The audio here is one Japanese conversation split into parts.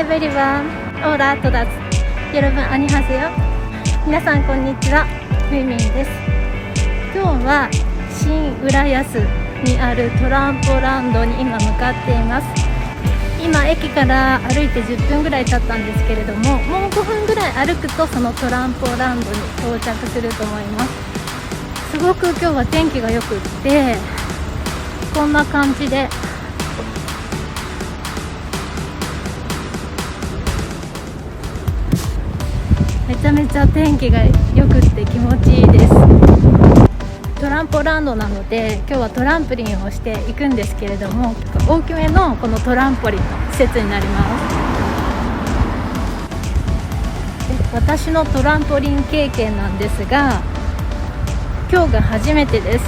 everyone. Hola a todas. 여러분 안녕하세요.皆さんこんにちは。ムイミンです。今日は新浦安にあるトランポランドに今向かっています。今駅から歩いて10分ぐらい経ったんですけれども、もう5分ぐらい歩くとそのトランポランドに到着すると思います。すごく今日は天気が良くってこんな感じでめちゃめちゃ天気が良くって気持ちいいです。トランポランドなので今日はトランプリンをしていくんですけれども、大きめのこのトランポリンの施設になります。で、私のトランポリン経験なんですが今日が初めてです。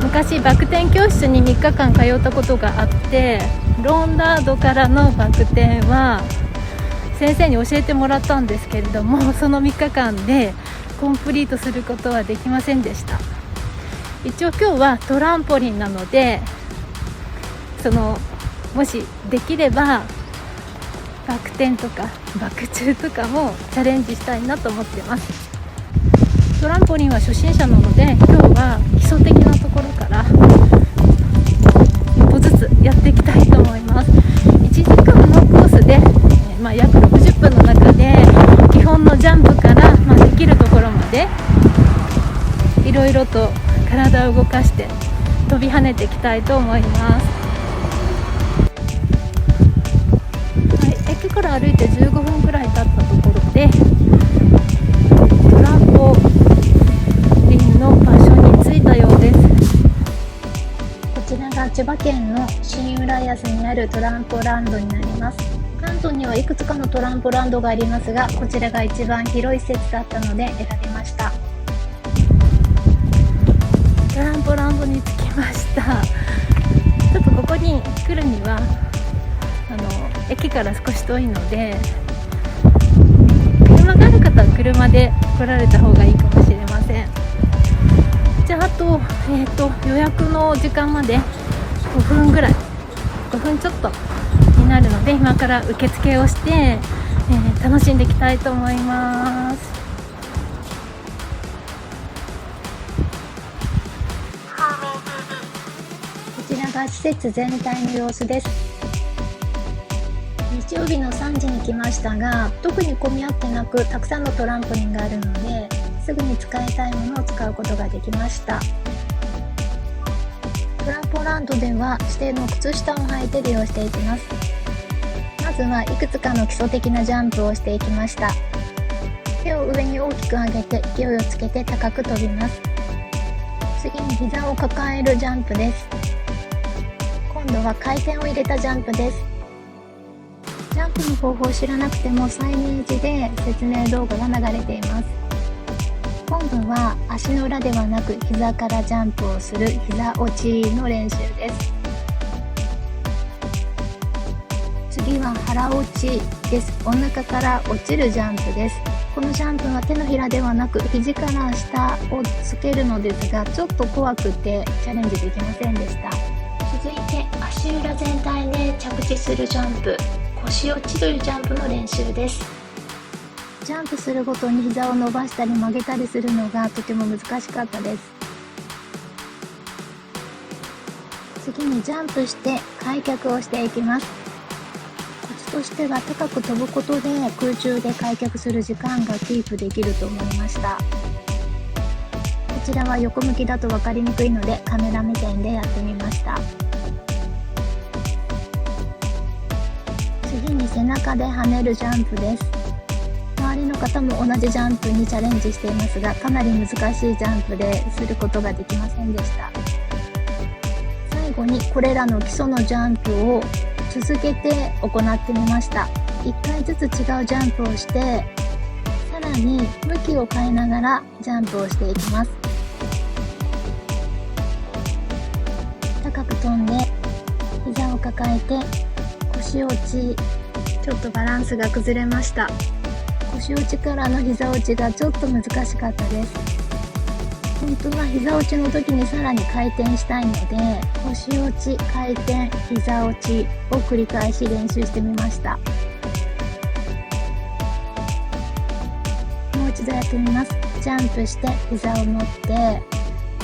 昔バク転教室に3日間通ったことがあって、ロンダードからのバク転は先生に教えてもらったんですけれども、その3日間でコンプリートすることはできませんでした。一応今日はトランポリンなのでもしできればバク転とかバク宙とかもチャレンジしたいなと思ってます。トランポリンは初心者なので今日は基礎的なところから一歩ずつやっていきたいと思います。1時間のコースで、約60分の中で基本のジャンプから、できるところまでいろいろと体を動かして飛び跳ねていきたいと思います。駅から歩いて15分くらい経ったところでトランポリンの場所に着いたようです。こちらが千葉県の新浦安にあるトランポランドになります。関東にはいくつかのトランポランドがありますが、こちらが一番広い施設だったので選びました。トランポランドに着きました。ちょっとここに来るには駅から少し遠いので、車がある方は車で来られた方がいいかもしれません。じゃあ予約の時間まで5分ちょっとになるので、今から受付をして、楽しんでいきたいと思います。こちらが施設全体の様子です。日曜日の3時に来ましたが、特に混み合ってなくたくさんのトランポリンがあるのですぐに使いたいものを使うことができました。トランポランドでは指定の靴下を履いて利用していきます。まずはいくつかの基礎的なジャンプをしていきました。手を上に大きく上げて勢いをつけて高く飛びます。次に膝を抱えるジャンプです。今度は回転を入れたジャンプです。ジャンプの方法を知らなくてもサイネージで説明動画が流れています。今度は足の裏ではなく膝からジャンプをする膝落ちの練習です。次は腹落ちです。お腹から落ちるジャンプです。このジャンプは手のひらではなく肘から下をつけるのですが、ちょっと怖くてチャレンジできませんでした。続いて足裏全体で着地するジャンプ、腰落ちというジャンプの練習です。ジャンプするごとに膝を伸ばしたり曲げたりするのがとても難しかったです。次にジャンプして開脚をしていきます。コツとしては高く飛ぶことで空中で開脚する時間がキープできると思いました。こちらは横向きだと分かりにくいのでカメラ目線でやってみました。次に背中で跳ねるジャンプです。周りの方も同じジャンプにチャレンジしていますが、かなり難しいジャンプですることができませんでした。最後にこれらの基礎のジャンプを続けて行ってみました。1回ずつ違うジャンプをして、さらに向きを変えながらジャンプをしていきます。高く飛んで膝を抱えて腰落ち、ちょっとバランスが崩れました。腰落ちからの膝落ちがちょっと難しかったです。本当は膝落ちの時にさらに回転したいので、腰落ち、回転、膝落ちを繰り返し練習してみました。一度やってみます。ジャンプして膝を持って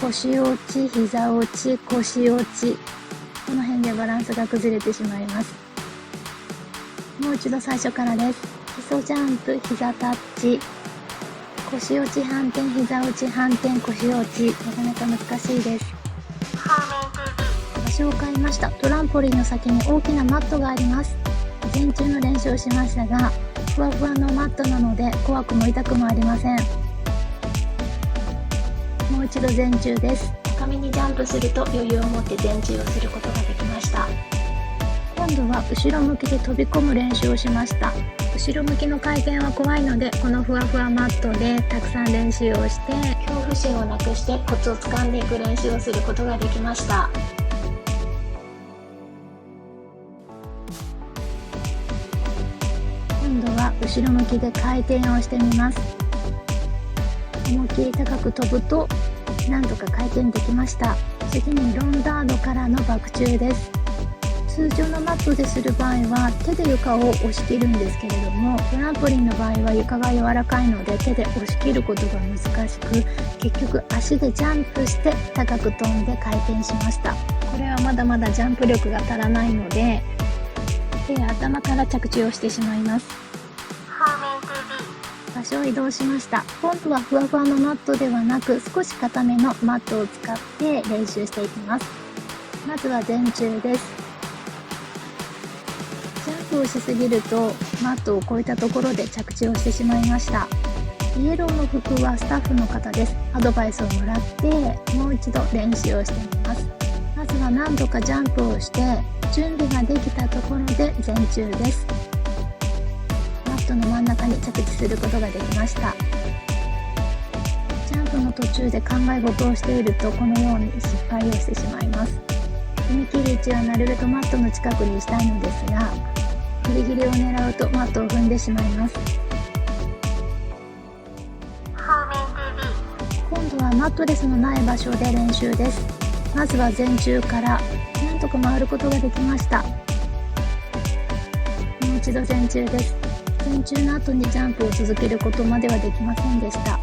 腰落ち、膝落ち、腰落ち、この辺でバランスが崩れてしまいます。もう一度最初からです。基礎ジャンプ、膝タッチ、腰落ち反転、膝落ち反転、腰落ち、なかなか難しいです。場所を変えました。トランポリンの先に大きなマットがあります。前中の練習をしましたが、ふわふわのマットなので怖くも痛くもありません。もう一度前中です。高めにジャンプすると余裕を持って前中をすることができました。今度は後ろ向きで飛び込む練習をしました。後ろ向きの回転は怖いので、このふわふわマットでたくさん練習をして恐怖心をなくしてコツをつかんでいく練習をすることができました。今度は後ろ向きで回転をしてみます。思いっきり高く飛ぶとなんとか回転できました。次にロンダードからのバク宙です。通常のマットでする場合は手で床を押し切るんですけれども、トランポリンの場合は床が柔らかいので手で押し切ることが難しく、結局足でジャンプして高く飛んで回転しました。これはまだまだジャンプ力が足らないので、手や頭から着地をしてしまいます。場所を移動しました。今度はふわふわのマットではなく、少し硬めのマットを使って練習していきます。まずは前宙です。ジャンプをしすぎるとマットを越えたところで着地をしてしまいました。イエローの服はスタッフの方です。アドバイスをもらってもう一度練習をしてみます。まずは何度かジャンプをして準備ができたところで前宙です。マットの真ん中に着地することができました。ジャンプの途中で考え事をしているとこのように失敗をしてしまいます。踏み切る位置はなるべくマットの近くにしたいのですが、ギリギリを狙うとマットを踏んでしまいます。今度はマットレスのない場所で練習です。まずは前宙からなんとか回ることができました。もう一度前宙です。前宙の後にジャンプを続けることまではできませんでした。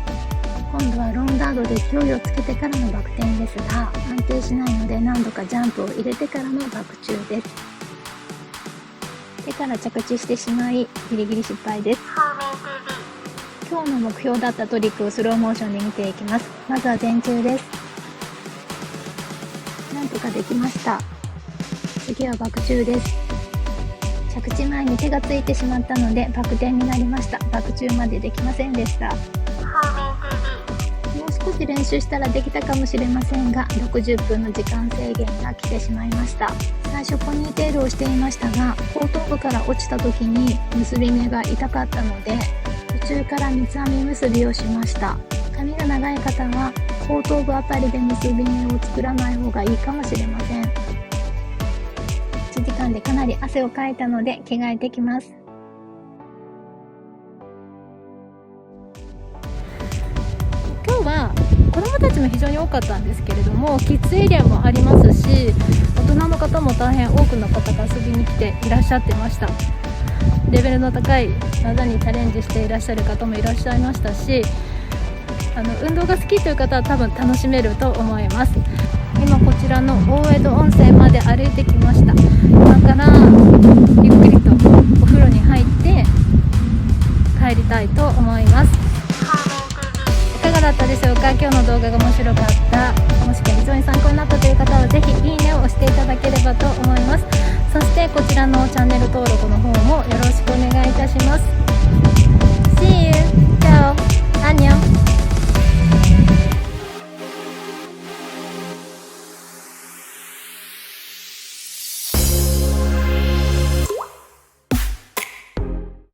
今度はロンダードで勢いをつけてからのバク転ですが、安定しないので何度かジャンプを入れてからのバク宙です。手から着地してしまいギリギリ失敗です。今日の目標だったトリックをスローモーションで見ていきます。まずは前宙です。なんとかできました。次はバク宙です。着地前に手がついてしまったのでバク転になりました。バク宙までできませんでした。もう少し練習したらできたかもしれませんが、60分の時間制限が来てしまいました。最初ポニーテールをしていましたが、後頭部から落ちた時に結び目が痛かったので、途中から三つ編み結びをしました。髪が長い方は後頭部あたりで結び目を作らない方がいいかもしれません。1時間でかなり汗をかいたので着替えてきます。今日は子どもたちも非常に多かったんですけれども、キッズエリアもありますし、大人の方も大変多くの方が遊びに来ていらっしゃってました。レベルの高い技にチャレンジしていらっしゃる方もいらっしゃいましたし、運動が好きという方は多分楽しめると思います。今こちらの大江戸温泉まで歩いてきました。今からゆっくりとお風呂に入って帰りたいと思います。いかがだったでしょうか。今日の動画が面白かった